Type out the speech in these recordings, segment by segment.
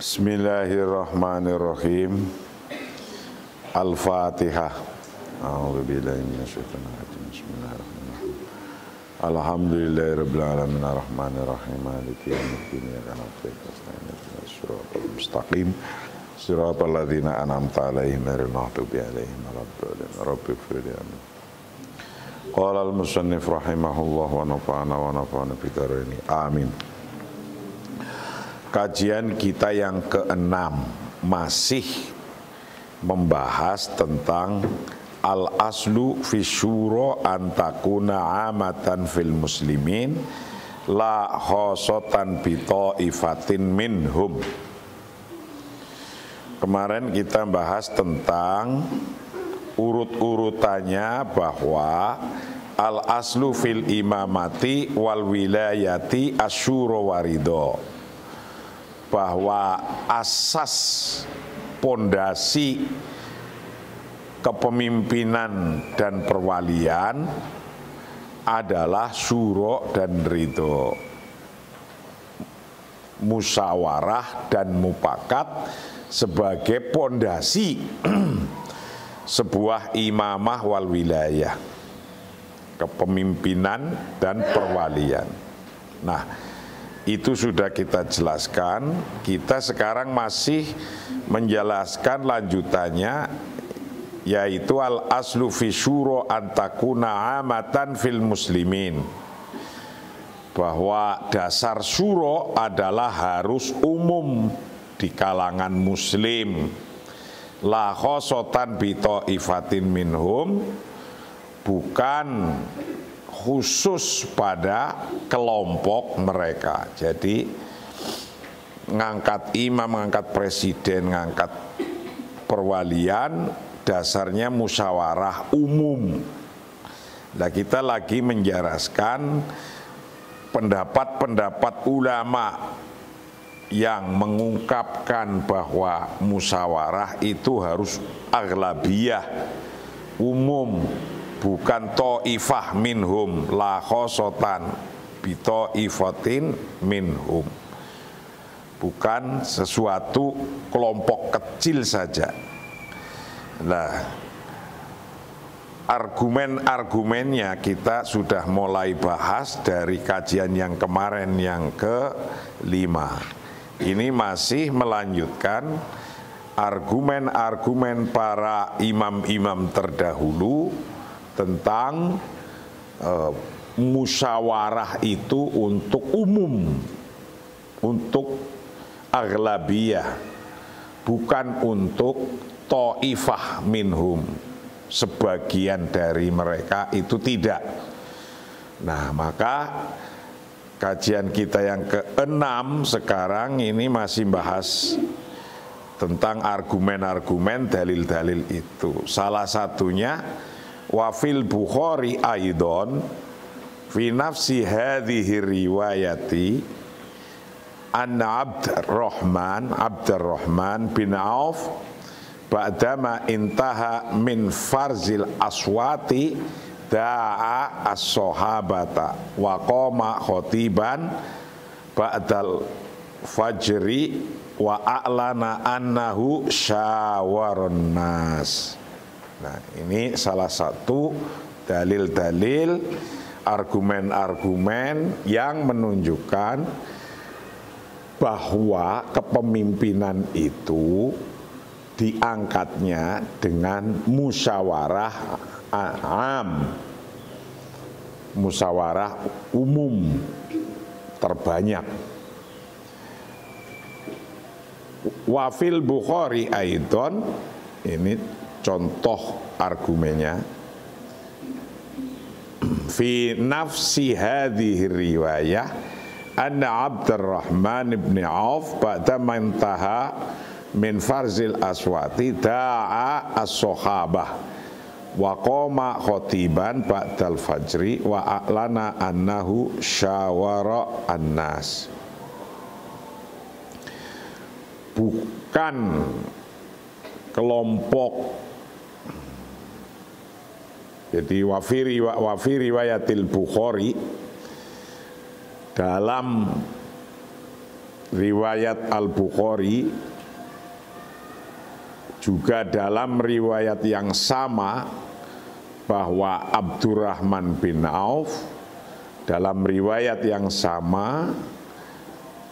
Bismillahirrahmanirrahim. Al-Fatihah. A'udzubillahi minasyaitonir rajim. Bismillahirrahmanirrahim. Alhamdulillahirabbil alamin arrahmanirrahim maliki yaumiddin iyyaka na'budu wa iyyaka nasta'in shiratal mustaqim shiratal ladzina an'amta 'alaihim ghairil maghdubi 'alaihim waladdallin. Rabbighfirli. Qala al-musannif rahimahullah wa nafa'ana bi dzikrihi. Amin. Kajian kita yang keenam masih membahas tentang al-aslu fi syura antakuna amatan fil muslimin la khosotan bi ta'ifatin minhum. Kemarin kita bahas tentang urut-urutannya bahwa al-aslu fil imamati wal wilayati asyura waridho, bahwa asas pondasi kepemimpinan dan perwalian adalah syuro dan ridho, musyawarah dan mufakat sebagai pondasi sebuah imamah wal wilayah, kepemimpinan dan perwalian. Nah, itu sudah kita jelaskan. Kita sekarang masih menjelaskan lanjutannya, yaitu al-aslu fi syura antakuna amatan fil muslimin, bahwa dasar syura adalah harus umum di kalangan muslim, la khosotan bi ta'ifatin minhum, bukan khusus pada kelompok mereka. Jadi ngangkat imam, ngangkat presiden, ngangkat perwalian dasarnya musyawarah umum. Nah, kita lagi menjelaskan pendapat-pendapat ulama yang mengungkapkan bahwa musyawarah itu harus aghlabiyah, umum, bukan ta'ifah minhum, la khosotan bi ta'ifatin minhum, bukan sesuatu kelompok kecil saja. Nah, argumen-argumennya kita sudah mulai bahas dari kajian yang kemarin yang ke-5. Ini masih melanjutkan argumen-argumen para imam-imam terdahulu tentang musyawarah itu untuk umum, untuk aghlabiyah, bukan untuk ta'ifah minhum, sebagian dari mereka itu tidak. Nah, maka kajian kita yang ke-6 sekarang ini masih bahas tentang argumen-argumen, dalil-dalil itu. Salah satunya wa fil Bukhari aidon fi nafsi hadhihi riwayati anna Abdurrahman bin Auf ba'dama intaha min farzil aswati da'a as-sahabata wa qama khotiban ba'dal fajri wa a'lana annahu syawarun nas. Nah, ini salah satu dalil-dalil, argumen-argumen yang menunjukkan bahwa kepemimpinan itu diangkatnya dengan musyawarah am, musyawarah umum terbanyak. Wa fil Bukhari aidon, ini contoh argumennya, fi nafsi hadhihi riwayah anna Abdurrahman bin Auf ba'da mantaha min farzil aswati da'a as-sahabah wa qama khotiban ba'dal fajri wa a'lana annahu syawara an-nas. Bukan kelompok. Jadi wa fi riwayatil Bukhari, dalam riwayat Al-Bukhari juga dalam riwayat yang sama bahwa Abdurrahman bin Auf dalam riwayat yang sama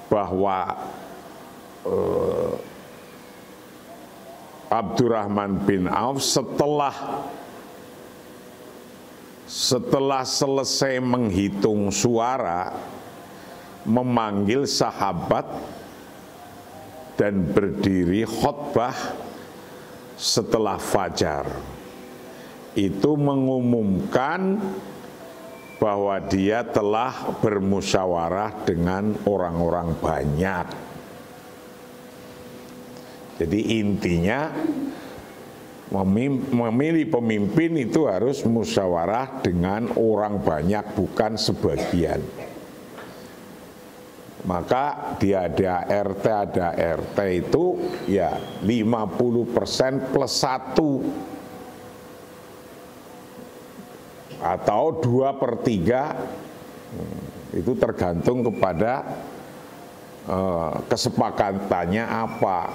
bahwa Abdurrahman bin Auf setelah selesai menghitung suara memanggil sahabat dan berdiri khutbah setelah fajar. Itu mengumumkan bahwa dia telah bermusyawarah dengan orang-orang banyak. Jadi intinya memilih pemimpin itu harus musyawarah dengan orang banyak, bukan sebagian. Maka dia ada RT itu ya 50% plus 1 atau 2/3, itu tergantung kepada kesepakatannya apa.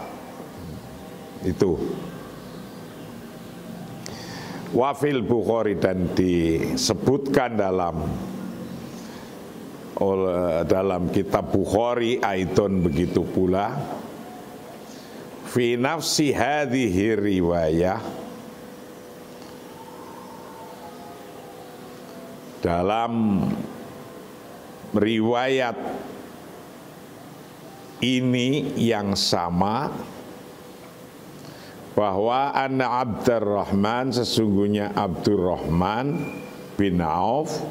Itu Wafil Bukhari, dan disebutkan dalam kitab Bukhari Aidon begitu pula fi nafsi hadhihi riwayah, dalam riwayat ini yang sama, bahwa anna Abdurrahman, sesungguhnya Abdurrahman bin Auf,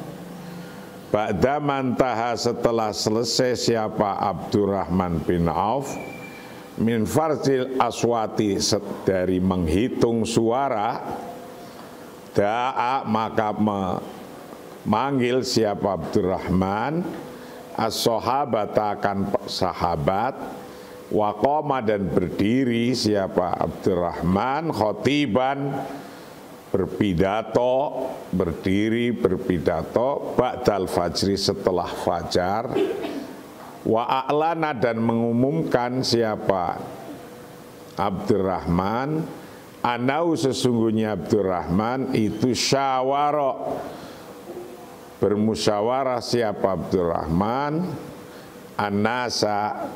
ba'da mantaha, setelah selesai siapa Abdurrahman bin Auf, min farzil aswati, dari menghitung suara, da'a, maka memanggil siapa Abdurrahman as-sahabat, akan sahabat, waqoma, dan berdiri siapa Abdurrahman khotiban, berpidato, berdiri berpidato, ba'dal fajri, setelah fajar, wa a'lana, dan mengumumkan siapa Abdurrahman, anau, sesungguhnya Abdurrahman itu syawara, bermusyawarah siapa Abdurrahman an-nasa,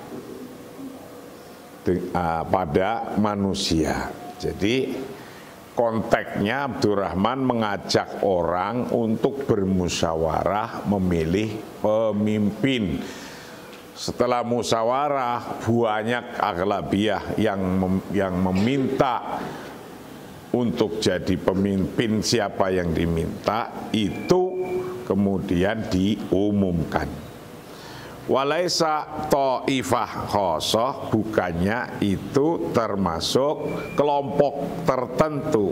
pada manusia. Jadi konteksnya Abdurrahman mengajak orang untuk bermusyawarah memilih pemimpin. Setelah musyawarah banyak aghlabiyah yang meminta untuk jadi pemimpin, siapa yang diminta itu kemudian diumumkan. Walaisa ta'ifah khosoh, bukannya itu termasuk kelompok tertentu.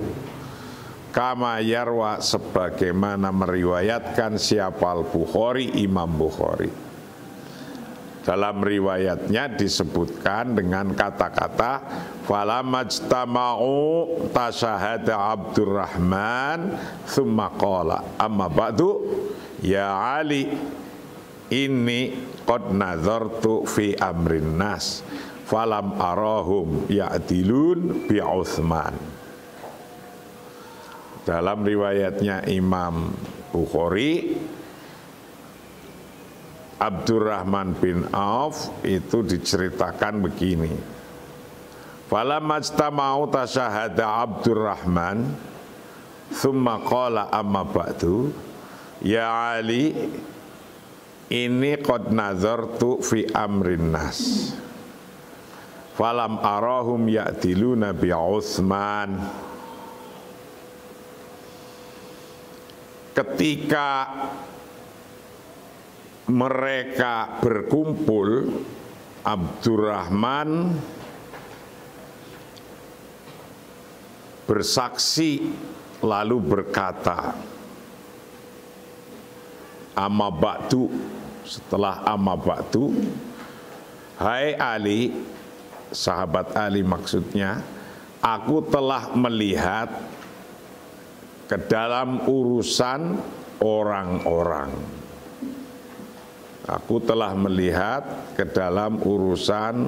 Kama yarwa, sebagaimana meriwayatkan siapa Al-Bukhari, Imam Bukhari. Dalam riwayatnya disebutkan dengan kata-kata falamajtama'u tasyahada Abdurrahman thumma qala amma ba'du ya Ali inni qad nazartu fi amrin nas falam arahum ya'dilun bi Utsman. Dalam riwayatnya Imam Bukhari, Abdurrahman bin Auf itu diceritakan begini. Falamma ijtama'u tasyahada Abdurrahman thumma qala amma ba'du ya Ali ini qad nazartu fi amrin nas falam arahum ya'diluna bi Utsman. Ketika mereka berkumpul, Abdurrahman bersaksi lalu berkata, amma ba'du, setelah amma ba'du, hai Ali, sahabat Ali maksudnya, aku telah melihat ke dalam urusan orang-orang. Aku telah melihat ke dalam urusan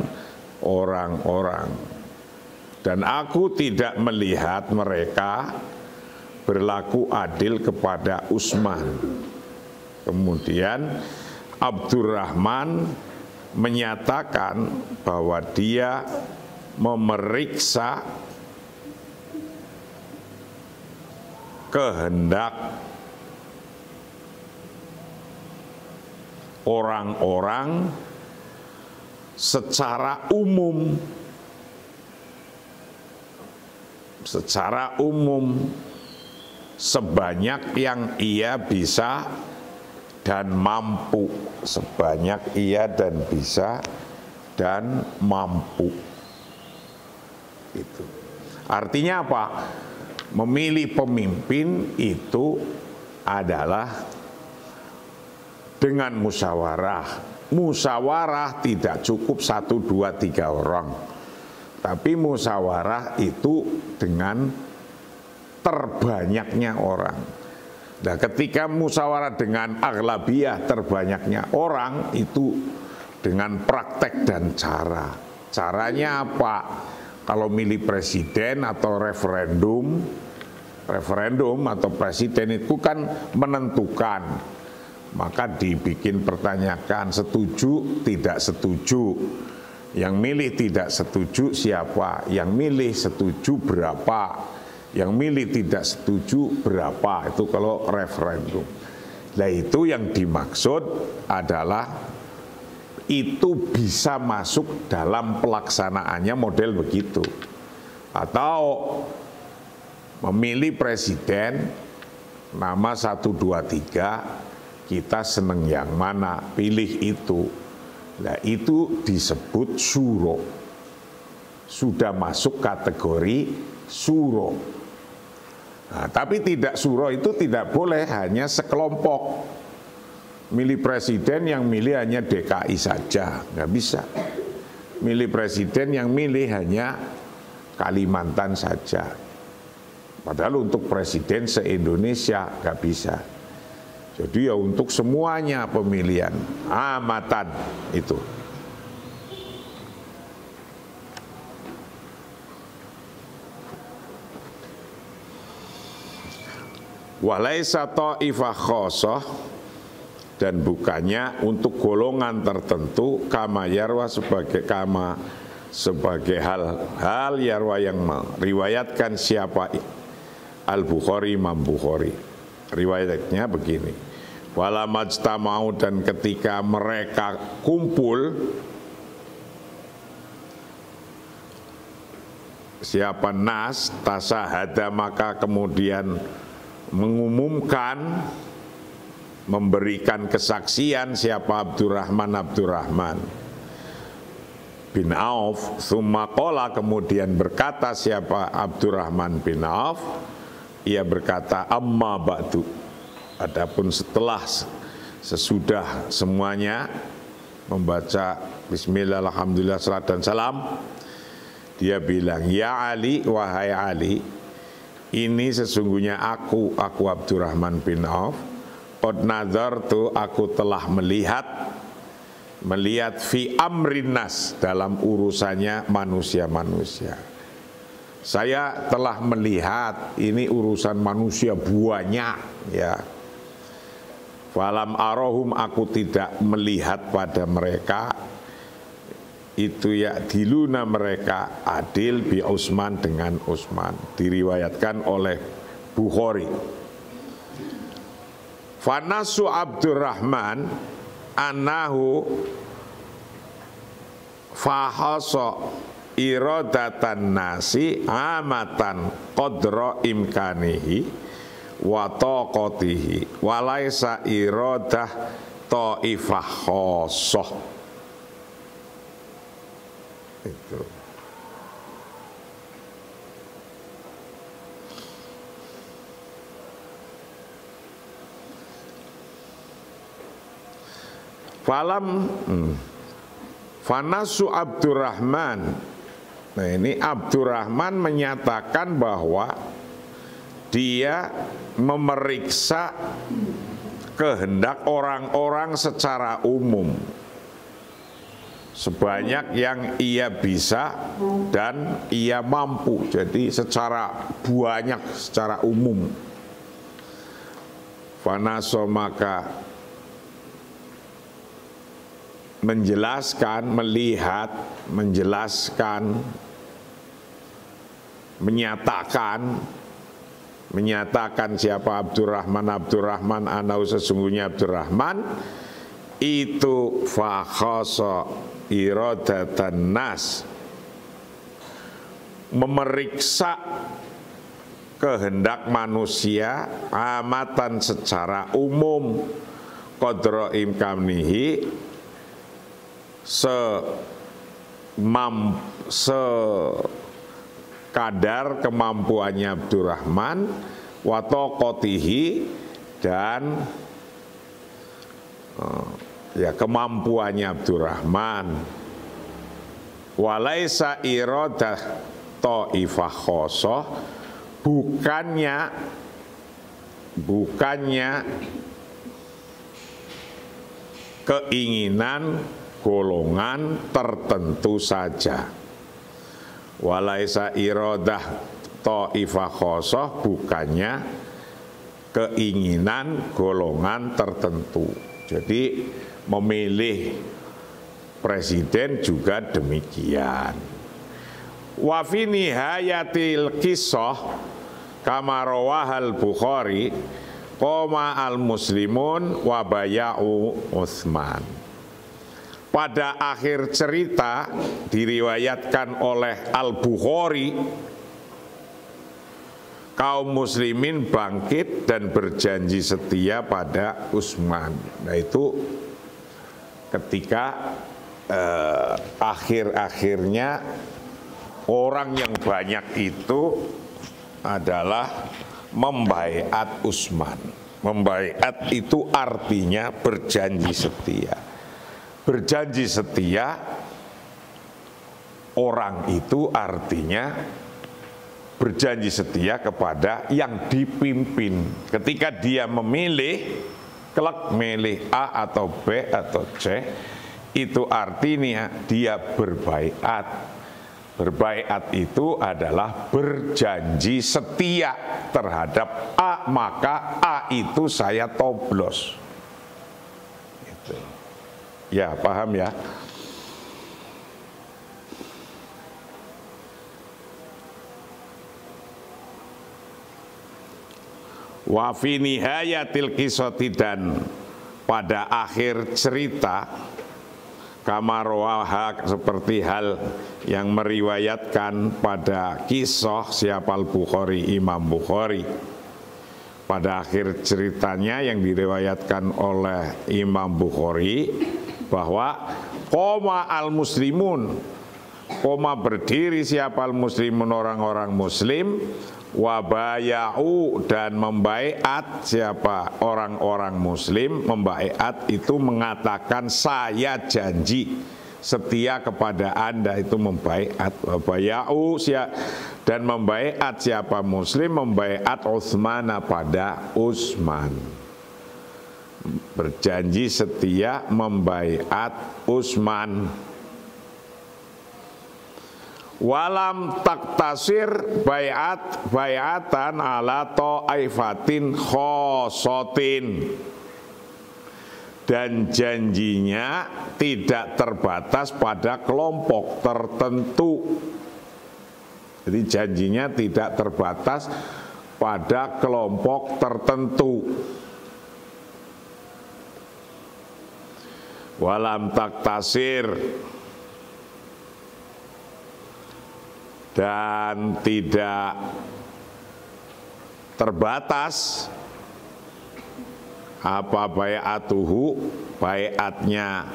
orang-orang, dan aku tidak melihat mereka berlaku adil kepada Utsman. Kemudian Abdurrahman menyatakan bahwa dia memeriksa kehendak orang-orang secara umum, sebanyak yang ia bisa dan mampu, sebanyak ia dan bisa dan mampu. Itu artinya apa? Memilih pemimpin itu adalah dengan musyawarah. Musyawarah tidak cukup 1, 2, 3 orang, tapi musyawarah itu dengan terbanyaknya orang. Nah, ketika musyawarah dengan aghlabiyah, terbanyaknya orang, itu dengan praktek dan cara. Caranya apa? Kalau milih presiden atau referendum atau presiden itu kan menentukan. Maka dibikin pertanyaan setuju, tidak setuju. Yang milih tidak setuju siapa? Yang milih setuju berapa? Yang milih tidak setuju berapa? Itu kalau referendum. Nah, itu yang dimaksud adalah itu bisa masuk dalam pelaksanaannya model begitu. Atau memilih presiden nama 1, 2, 3, kita seneng yang mana, pilih itu. Nah, itu disebut syuro. Sudah masuk kategori syuro. Nah, tapi tidak syuro itu tidak boleh hanya sekelompok. Milih presiden yang milih hanya DKI saja, nggak bisa. Milih presiden yang milih hanya Kalimantan saja. Padahal untuk presiden se-Indonesia nggak bisa. Jadi ya untuk semuanya pemilihan, amatan itu. Walaisa ta'ifah khosoh, dan bukannya untuk golongan tertentu, kama yarwa sebagai hal yarwa yang meriwayatkan siapa Al-Bukhari, Imam Bukhari. Riwayatnya begini. Wala majtamau, dan ketika mereka kumpul, siapa nas tasahada, maka kemudian mengumumkan, memberikan kesaksian siapa Abdurrahman bin Auf. Tsumma qala, kemudian berkata siapa Abdurrahman bin Auf, ia berkata, amma ba'du, adapun sesudah semuanya membaca bismillah, alhamdulillah, salat dan salam, dia bilang, ya Ali, wahai Ali, ini sesungguhnya aku Abdurrahman bin Auf, qad nazartu, aku telah melihat fi amrin nas, dalam urusannya manusia-manusia. Saya telah melihat ini urusan manusia banyak, ya. Falam arohum, aku tidak melihat pada mereka itu ya diluna, mereka adil bi Utsman, dengan Utsman. Diriwayatkan oleh Bukhari. Fanasu Abdurrahman anahu fahasa iradatan nasi amatan qadra imkanihi wa taqatihi walaisa iradah ta'ifah khosoh. Itu. Fanasu Abdurrahman. Nah, ini Abdurrahman menyatakan bahwa dia memeriksa kehendak orang-orang secara umum, sebanyak yang ia bisa dan ia mampu. Jadi secara banyak, secara umum. Fanaso maka menjelaskan, melihat, menjelaskan, menyatakan siapa Abdurrahman anau sesungguhnya Abdurrahman itu fakhasa iradatan nas, memeriksa kehendak manusia amatan secara umum, qadra imkanihi sekadar kemampuannya Abdurrahman, wa taqatihi dan kemampuannya Abdurrahman, walaisa iradah ta'ifah khosoh, bukannya keinginan golongan tertentu saja. Walaisa iradah ta'ifah khosoh, bukannya keinginan golongan tertentu. Jadi memilih presiden juga demikian. Wa fi nihayatil qissah kama rawahal Bukhari qoma al muslimun wa baya'u Utsman. Pada akhir cerita diriwayatkan oleh Al-Bukhari, kaum muslimin bangkit dan berjanji setia pada Utsman. Nah itu ketika akhir-akhirnya orang yang banyak itu adalah membaiat Utsman. Membaiat itu artinya berjanji setia. Berjanji setia orang itu artinya berjanji setia kepada yang dipimpin. Ketika dia memilih, kelak milih A atau B atau C, itu artinya dia berbaiat. Berbaiat itu adalah berjanji setia terhadap A, maka A itu saya toblos. Gitu. Ya, paham ya? Wa fi nihayatil qissati, dan pada akhir cerita kama rawaha, seperti hal yang meriwayatkan pada kisah siapa Al-Bukhari, Imam Bukhari. Pada akhir ceritanya yang diriwayatkan oleh Imam Bukhari bahwa qoma al-muslimun, qoma berdiri siapa al-muslimun, orang-orang muslim, wabaya'u dan membaiat siapa orang-orang muslim. Membaiat itu mengatakan saya janji setia kepada Anda, itu membaiat. Wabaya'u dan membaiat siapa muslim, membaiat Utsman pada Utsman. Berjanji setia membaiat Utsman. Walam taktasir bayatan ala ta'ifatin khosotin, dan janjinya tidak terbatas pada kelompok tertentu. Jadi janjinya tidak terbatas pada kelompok tertentu. Walam taktasir, dan tidak terbatas apa bai'atuhu, bai'atnya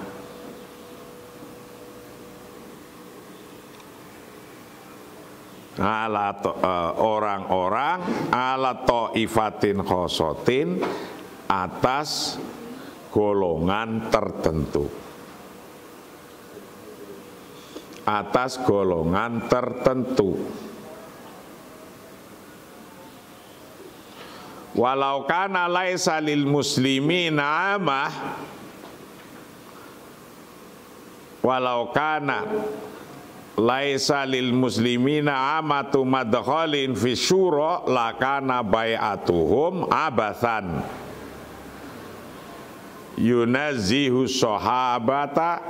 ala orang-orang ala ta'ifatin khosotin, atas golongan tertentu, atas golongan tertentu. Walau kana laisa lil muslimina amah, walau kana laisa lil muslimina amatu madkhalin fi syura lakana bai'atuhum abathan yunazzihu sahabata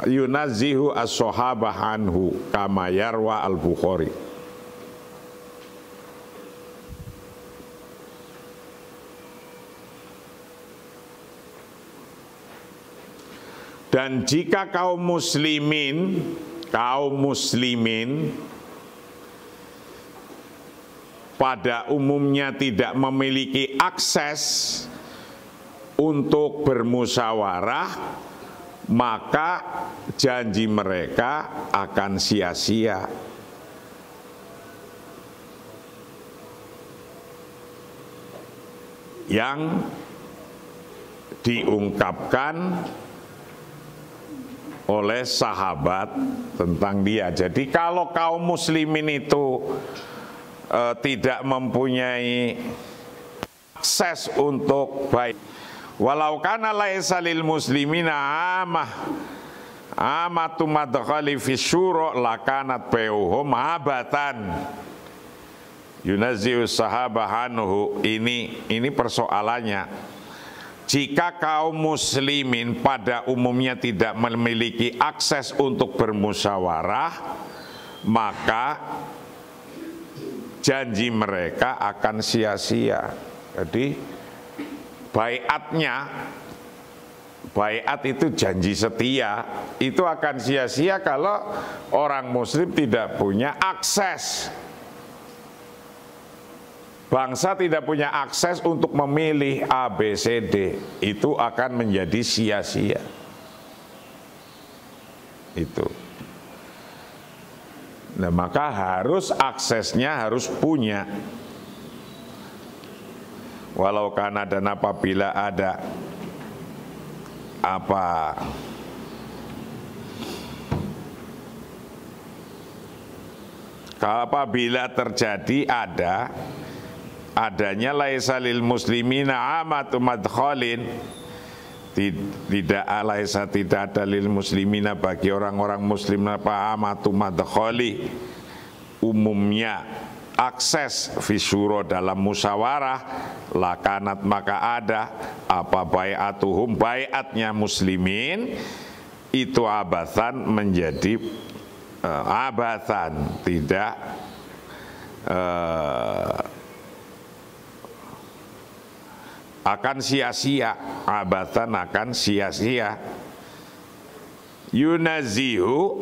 yunazzihu as-sahabah anhu kama yarwa al-Bukhari. Dan jika kaum muslimin pada umumnya tidak memiliki akses untuk bermusyawarah, maka janji mereka akan sia-sia. Yang diungkapkan oleh sahabat tentang dia. Jadi kalau kaum muslimin itu tidak mempunyai akses untuk baik, walau kana laisa lil muslimina amatu madkhali fi syura lakanat bai'uhum abatan yunazzihu sahabah anhu. Ini persoalannya. Jika kaum muslimin pada umumnya tidak memiliki akses untuk bermusyawarah, maka janji mereka akan sia-sia. Jadi baiat itu janji setia, itu akan sia-sia kalau orang muslim tidak punya akses. Bangsa tidak punya akses untuk memilih A, B, C, D, itu akan menjadi sia-sia. Itu. Nah, maka aksesnya harus punya. Walau kana dan apabila ada apabila terjadi adanya laisa lil muslimina amatu madkhalin, tidak ada lil muslimina bagi orang-orang muslim apa amatu madkhali, umumnya akses fi syura dalam musyawarah, lakanat maka ada apa bai'atuhum, bai'atnya muslimin itu abathan menjadi abathan, tidak akan sia-sia, abatan akan sia-sia. Yunazihu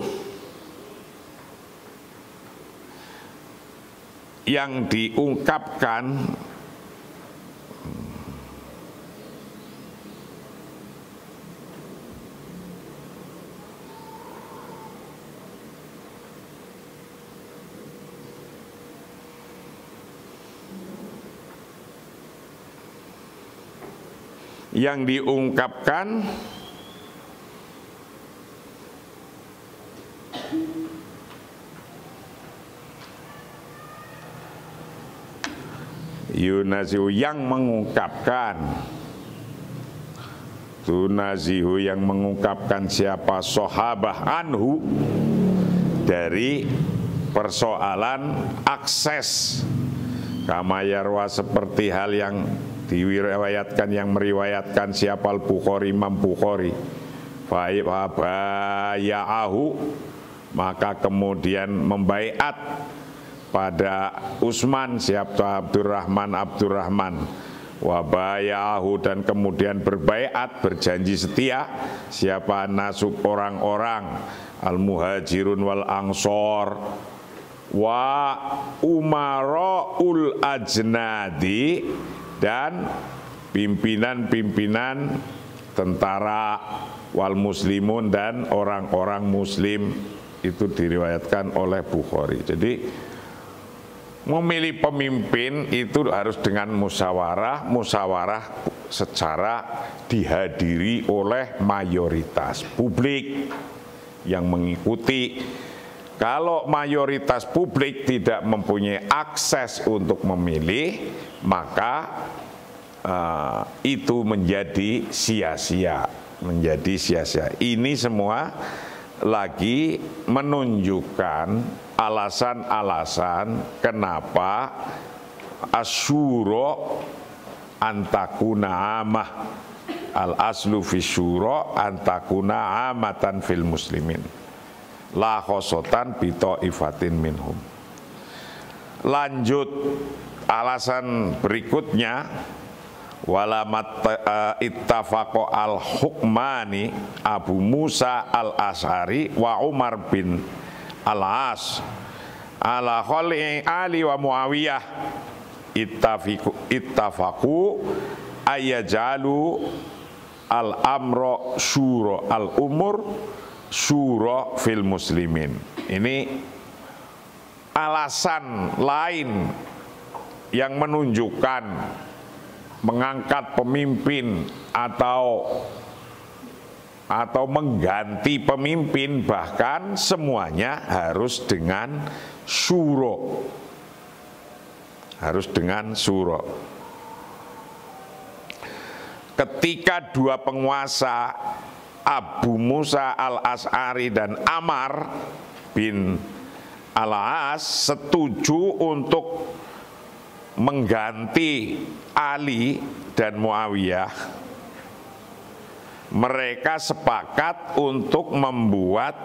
yang diungkapkan yunazihu yang mengungkapkan, tunazihu yang mengungkapkan siapa sahabah anhu dari persoalan akses, kama yarwa seperti hal yang diriwayatkan, yang meriwayatkan siapa al-Bukhari, Imam Bukhari, fa'ibaya'ahu maka kemudian membaiat pada Utsman siapa Abdurrahman wabaya'ahu dan kemudian berbaiat, berjanji setia siapa nasuk orang-orang al-muhajirun wal ansor wa umara'ul ajnadi dan pimpinan-pimpinan tentara wal muslimun dan orang-orang muslim, itu diriwayatkan oleh Bukhari. Jadi memilih pemimpin itu harus dengan musyawarah secara dihadiri oleh mayoritas publik yang mengikuti. Kalau mayoritas publik tidak mempunyai akses untuk memilih, maka itu menjadi sia-sia, Ini semua lagi menunjukkan alasan-alasan kenapa asyura antakuna amah, al aslu fi syura antakuna amatan fil muslimin la khosotan bito ifatin minhum. Lanjut alasan berikutnya, walamat ittafaqo al hukmani Abu Musa al Ash'ari wa Umar bin al As ala khali Ali wa Muawiyah ittafaqu ayajalu al amro syura al umur syura fil muslimin. Ini alasan lain yang menunjukkan mengangkat pemimpin atau mengganti pemimpin, bahkan semuanya harus dengan syura. Ketika dua penguasa Abu Musa al-Ash'ari dan Amr bin al-As setuju untuk mengganti Ali dan Muawiyah, mereka sepakat untuk membuat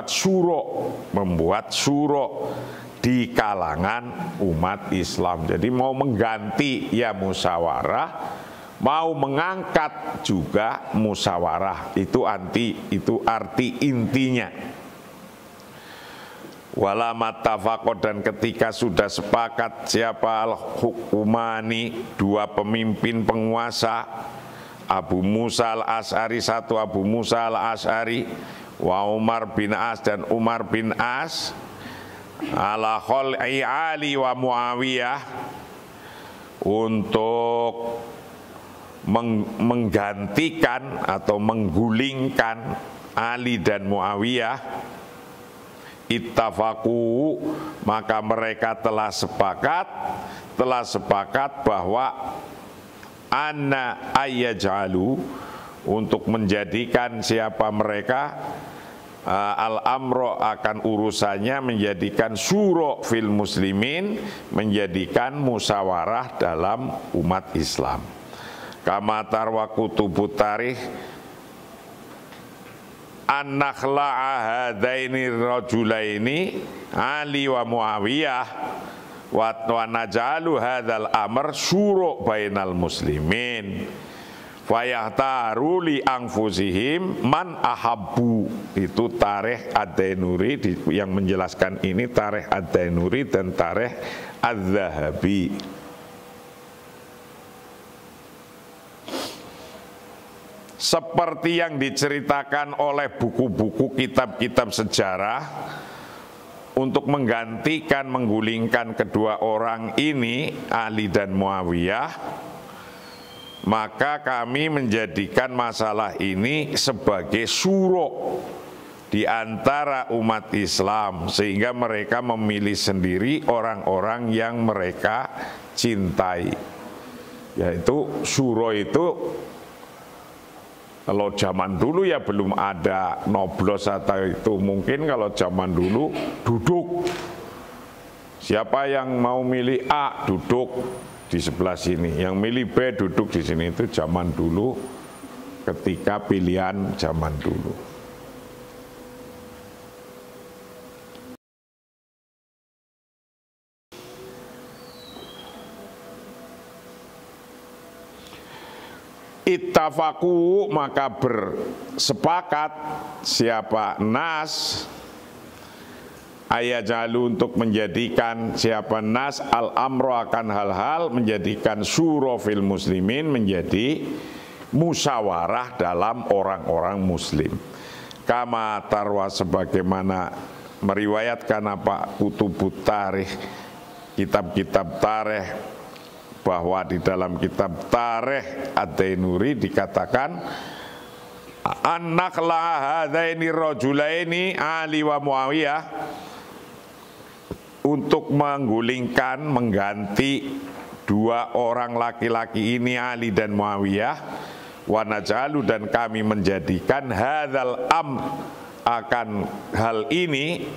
syuro di kalangan umat Islam. Jadi mau mengganti ya musyawarah, mau mengangkat juga musyawarah. Itu arti intinya. Wala mattafaqo, dan ketika sudah sepakat siapa al-hukumani, dua pemimpin penguasa, Abu Musa al-Ash'ari, satu Abu Musa al-Ash'ari, wa Umar bin As dan Umar bin As, ala khul'i Ali wa Muawiyah, untuk menggantikan atau menggulingkan Ali dan Muawiyah. Ittafaqu, maka mereka telah sepakat bahwa anna ayyajalu, untuk menjadikan siapa mereka al-amro, akan urusannya menjadikan syuro fil muslimin, menjadikan musyawarah dalam umat Islam. Kama tarwa kutubut tarikh an-nakhla'a hadaini rajulaini Ali wa Muawiyah wa najalu hadzal amr syuru bainal muslimin fayahtaru li anfusihim man ahabbu. Itu Tarikh Ad-Dainuri yang menjelaskan ini, Tarikh Ad-Dainuri dan Tarikh Az-Zahabi. Seperti yang diceritakan oleh buku-buku kitab-kitab sejarah, untuk menggantikan, menggulingkan kedua orang ini, Ali dan Muawiyah, maka kami menjadikan masalah ini sebagai syuro di antara umat Islam, sehingga mereka memilih sendiri orang-orang yang mereka cintai. Yaitu syuro itu, kalau zaman dulu ya belum ada noblos atau itu, mungkin kalau zaman dulu duduk, siapa yang mau milih A duduk di sebelah sini, yang milih B duduk di sini. Itu zaman dulu, ketika pilihan zaman dulu. Ittafaku, maka bersepakat siapa nas ayajalu, untuk menjadikan siapa nas al-amro, akan hal-hal, menjadikan syuro fil muslimin, menjadi musyawarah dalam orang-orang muslim. Kama tarwa, sebagaimana meriwayatkan apa kutubut tarikh, kitab-kitab tarikh, bahwa di dalam kitab Tarikh Ad-Dainuri dikatakan an-nakhla hadaini rajulaini Ali wa Muawiyah, untuk untuk menggulingkan, mengganti dua orang laki-laki ini, Ali dan Muawiyah. Wa naj'alu, dan kami menjadikan hadzal akan hal ini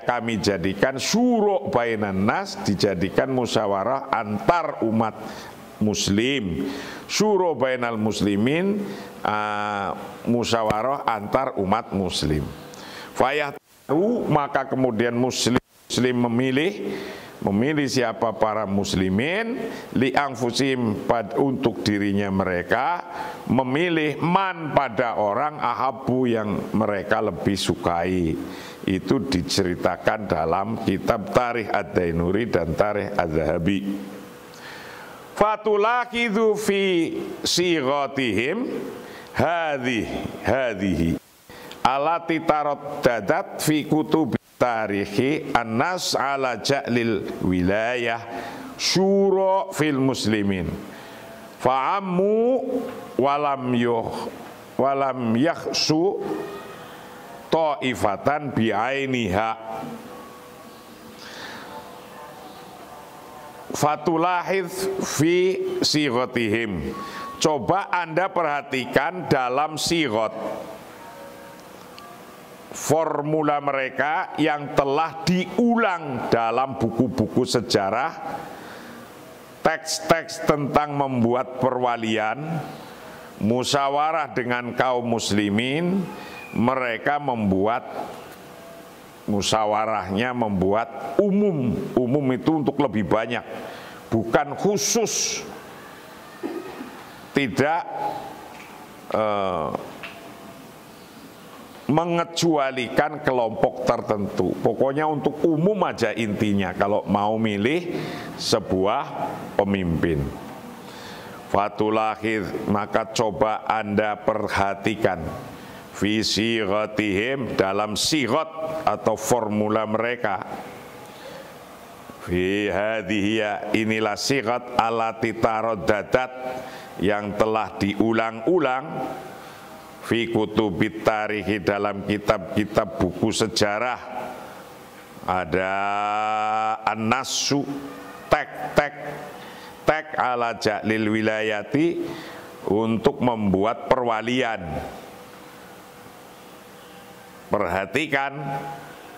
kami jadikan syura bainan nas, dijadikan musyawarah antar umat muslim. Syura bainal muslimin, musyawarah antar umat muslim. Fayahtaru, maka kemudian muslim memilih siapa para muslimin, li anfusihim, untuk dirinya mereka, memilih man, pada orang, ahabbu, yang mereka lebih sukai. Itu diceritakan dalam kitab Tarikh Ad-Dainuri dan Tarikh Az-Zahabi. Fatulakhidhu fi sighatihim hadhihi alati taraddadat fi kutub tarikhi an-nas ala ja'lil wilayah syura fil muslimin fa'ammu walam yakhsu ta'ifatan bi'ainiha. Fatulahidh fi sighatihim, coba Anda perhatikan dalam sighat, formula mereka yang telah diulang dalam buku-buku sejarah, teks-teks tentang membuat perwalian, musyawarah dengan kaum muslimin. Mereka membuat musyawarahnya, membuat umum itu untuk lebih banyak, bukan khusus, tidak mengecualikan kelompok tertentu. Pokoknya untuk umum aja intinya kalau mau milih sebuah pemimpin. Fatulakhidh, maka coba Anda perhatikan fi sighatihim, dalam sighat atau formula mereka. Fi hadhihi, inilah sighat alati taraddadat, yang telah diulang-ulang, fi kutubit tarikhi, dalam kitab-kitab buku sejarah. Ada an-nassu, tek ala ja'lil wilayati, untuk membuat perwalian. Perhatikan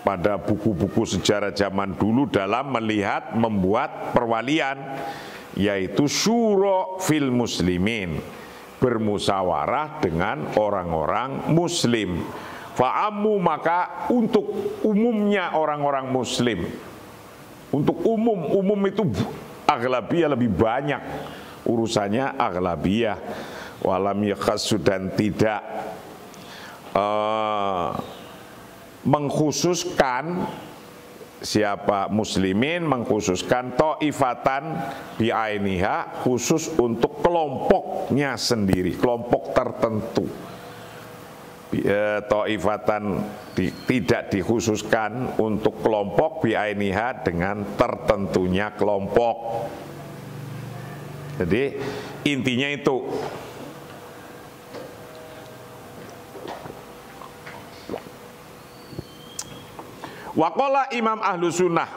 pada buku-buku sejarah zaman dulu dalam melihat membuat perwalian, yaitu syura fil muslimin, bermusyawarah dengan orang-orang muslim. Fa'ammu, maka untuk umumnya orang-orang muslim. Untuk umum itu aghlabiyah, lebih banyak urusannya aghlabiyah. Walam yakhassu, dan tidak mengkhususkan siapa muslimin, mengkhususkan ta'ifatan bi'ainiha, khusus untuk kelompoknya sendiri, kelompok tertentu. Ta'ifatan tidak dikhususkan untuk kelompok, bi'ainiha, dengan tertentunya kelompok. Jadi intinya itu. Waqala Imam Ahlus Sunnah,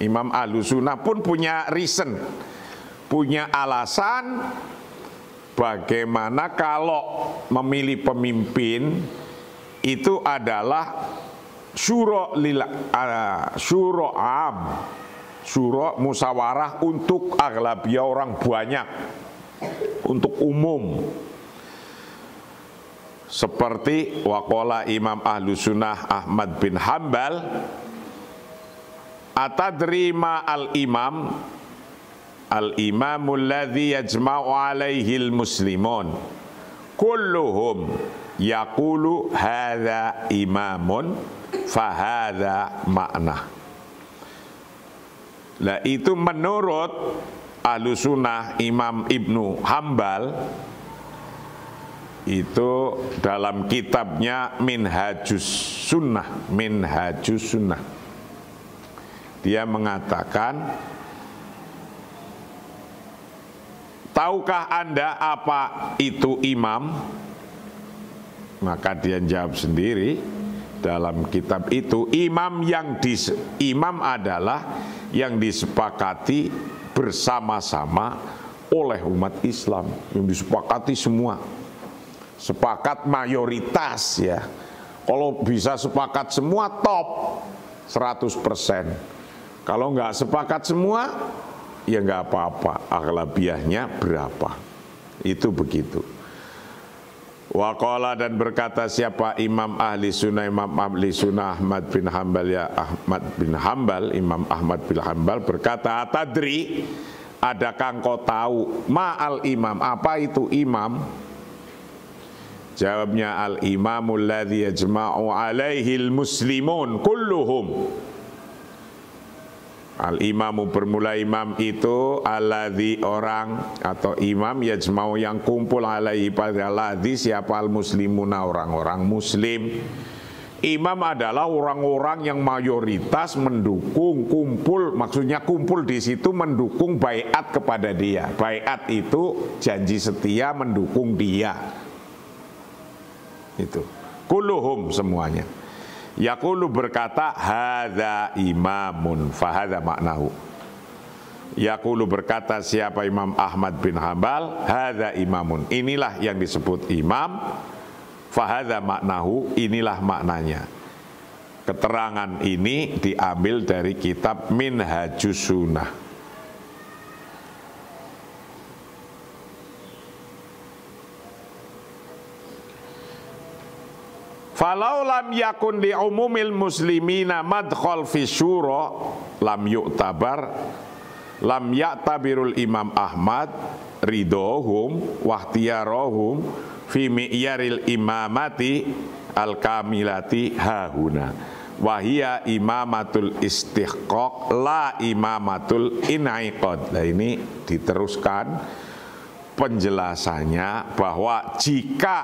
Imam Ahlus Sunnah pun punya reason, punya alasan bagaimana kalau memilih pemimpin itu adalah syura musyawarah untuk aghlabiyah, orang banyak, untuk umum. Seperti waqala Imam Ahlus Sunnah Ahmad bin Hanbal, atadri ma al-imam al-imamul ladzi yajma'u alaihi al-muslimun kulluhum yaqulu hadza imamun fa hadza makna. Lah itu menurut Ahlus Sunnah Imam Ibnu Hanbal, itu dalam kitabnya Minhajus Sunnah, dia mengatakan, tahukah Anda apa itu imam? Maka dia jawab sendiri, dalam kitab itu, imam adalah yang disepakati bersama-sama oleh umat Islam, yang disepakati semua, sepakat mayoritas ya. Kalau bisa sepakat semua top 100%. Kalau nggak sepakat semua ya nggak apa-apa, aghlabiyahnya berapa, itu begitu. Waqala, dan berkata siapa Imam Ahli Sunnah Ahmad bin Hanbal, ya Ahmad bin Hanbal, Imam Ahmad bin Hanbal berkata, atadri, adakah engkau tahu ma'al imam, apa itu imam? Jawabnya, al-imamul ladzi yajma'u alaihil muslimun kulluhum. Al-imamu, bermula imam itu, alladzi, orang atau imam, yajma'u, yang kumpul, alaihi pada alladzi, siapa, al-muslimuna, orang-orang muslim. Imam adalah orang-orang yang mayoritas mendukung, kumpul, maksudnya kumpul di situ mendukung baiat kepada dia. Baiat itu janji setia mendukung dia. Itu kulluhum, semuanya. Yaqulu, berkata, hadza imamun, fahadza maknahu. Yaqulu, berkata siapa Imam Ahmad bin Hanbal, hadza imamun, inilah yang disebut imam, fahadza maknahu, inilah maknanya. Keterangan ini diambil dari kitab Minhajus Sunnah. Falau lam yakun li umumil muslimina madkhal fi syura lam yu'tabar lam ya'tabirul Imam Ahmad ridhohum wa ikhtiyarahum fi mi'yaril imamati al-kamilati hahuna wa hiya imamatul istihqaq la imamatul inaiqad. Nah, ini diteruskan penjelasannya bahwa jika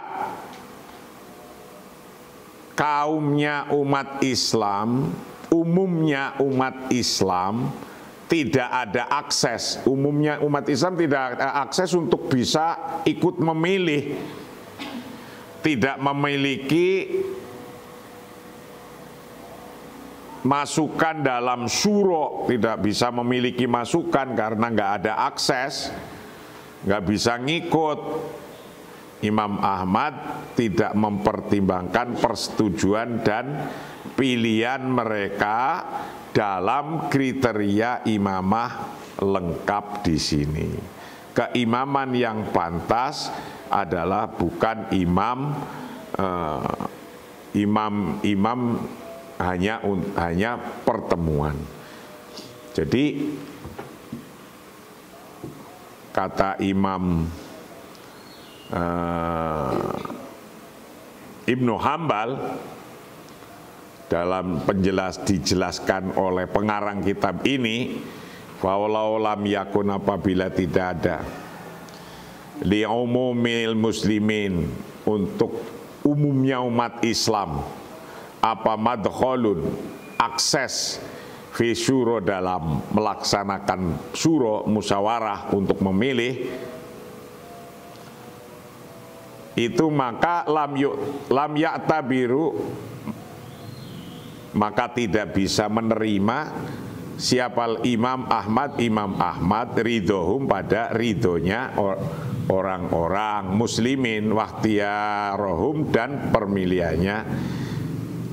kaumnya umat Islam, umumnya umat Islam tidak ada akses, umumnya umat Islam tidak ada akses untuk bisa ikut memilih, tidak memiliki masukan dalam syuro, tidak bisa memiliki masukan karena nggak ada akses, nggak bisa ngikut. Imam Ahmad tidak mempertimbangkan persetujuan dan pilihan mereka dalam kriteria imamah lengkap di sini. Keimaman yang pantas adalah bukan imam hanya pertemuan. Jadi kata Imam Ibnu Hanbal dalam dijelaskan oleh pengarang kitab ini, walau lam yakun, apabila tidak ada li umumil muslimin, untuk umumnya umat Islam, apa madkhalun, akses fi syuro, dalam melaksanakan syuro, musyawarah untuk memilih, itu maka lam ya'tabiru, maka tidak bisa menerima siapa Imam Ahmad ridhohum, pada ridhonya orang-orang muslimin, wakhtiyarahum, dan permilihannya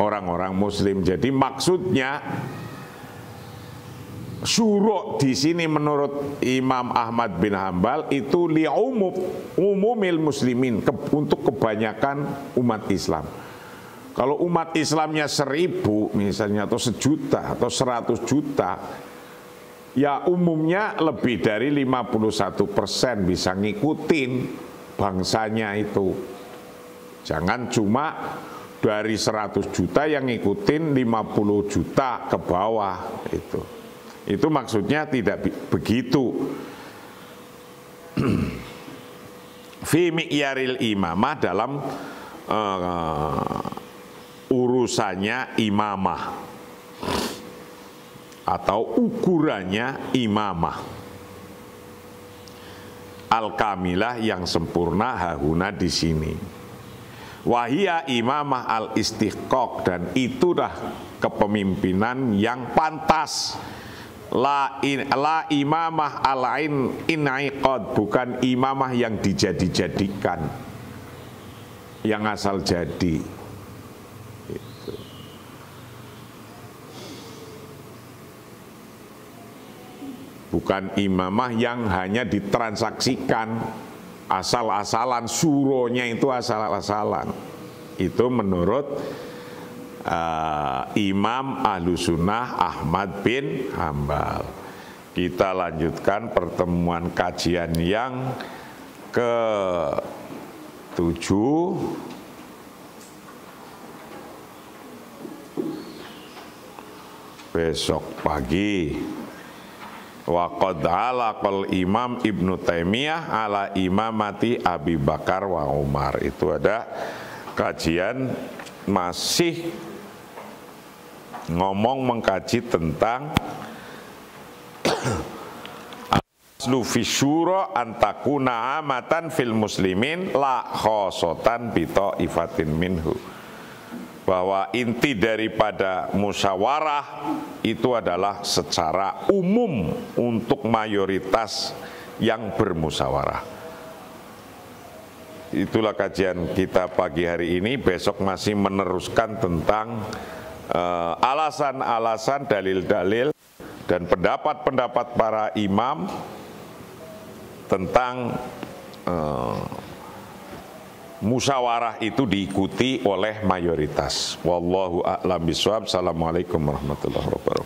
orang-orang muslim. Jadi maksudnya syuro di sini menurut Imam Ahmad bin Hanbal itu umumil muslimin, untuk kebanyakan umat Islam. Kalau umat Islamnya 1000 misalnya, atau 1 juta atau 100 juta, ya umumnya lebih dari 51% bisa ngikutin bangsanya itu. Jangan cuma dari 100 juta yang ngikutin 50 juta ke bawah itu. Itu maksudnya tidak begitu. Fi mi'yaril imamah, dalam urusannya imamah atau ukurannya imamah. Al-kamilah, yang sempurna, hahuna di sini. Wahia imamah al-istiqaq, dan itulah kepemimpinan yang pantas. La imamah al-ain inaiqad, bukan imamah yang dijadi-jadikan, yang asal jadi. Gitu. Bukan imamah yang hanya ditransaksikan, asal-asalan, suronya itu asal-asalan. Itu menurut Imam Ahlussunnah Ahmad bin Hambal. Kita lanjutkan pertemuan kajian yang ke-7. Besok pagi. Wa qad alaqal Imam Ibnu Taimiyah ala imamati Abi Bakar wa Umar. Itu ada kajian masih mengkaji tentang aslu fi syura antakuna amatan fil muslimin la khosotan bi taifatin minhu. Bahwa inti daripada musyawarah itu adalah secara umum untuk mayoritas yang bermusyawarah. Itulah kajian kita pagi hari ini. Besok masih meneruskan tentang alasan-alasan, dalil-dalil, dan pendapat-pendapat para imam tentang musyawarah itu diikuti oleh mayoritas. Wallahu a'lam bishawab. Assalamualaikum warahmatullahi wabarakatuh.